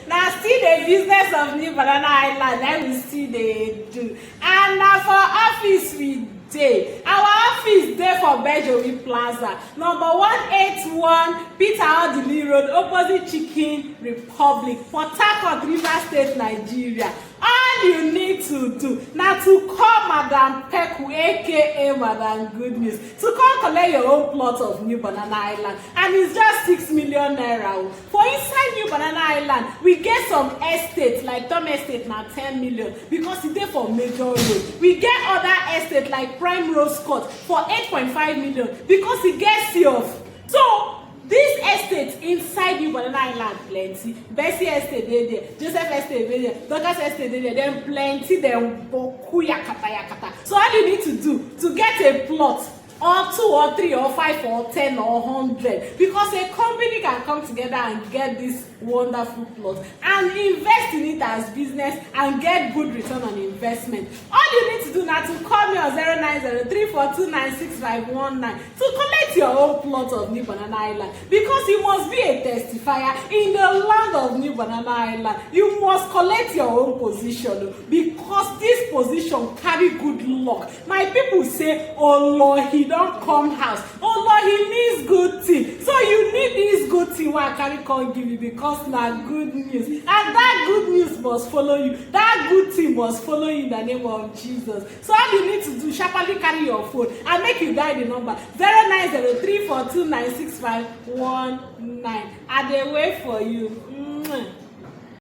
Now see the business of New Banana Island, then we see they do. And now for office we dey. Our office there for Bejowi Plaza, number 181 Odili Road, opposite Chicken Republic, Port-Harcourt, River State, Nigeria. All you need to do now to call Madam Peku, aka Madam Good News, to come collect your own plot of New Banana Island, and it's just 6 million naira. For inside New Banana Island, we get some estates like Tom Estate now 10 million because it's there for Major Road. We get other estates like Prime Rose Court for 8.5 million because it gets off. So this estate inside New Banana Island plenty. Bessie Estate there, Joseph Estate there, Douglas Estate there, then plenty, then boku yakata. So all you need to do to get a plot, or 2 or 3 or 5 or 10 or 100, because a company can come together and get this wonderful plot and invest in it as business and get good return on investment. All you need to do now to call me on 09034296519 to collect your own plot of New Banana Island, because you must be a testifier in the land of New Banana Island. You must collect your own position, because this position carry good luck. My people say, oh Lord, he don't come house. Oh Lord, he needs good thing. So you need this good thing why I carry come give you, because na good news. And that good news must follow you. That good thing must follow you in the name of Jesus. So all you need to do, sharply carry your phone and make you dial the number 09034296519. I dey wait for you.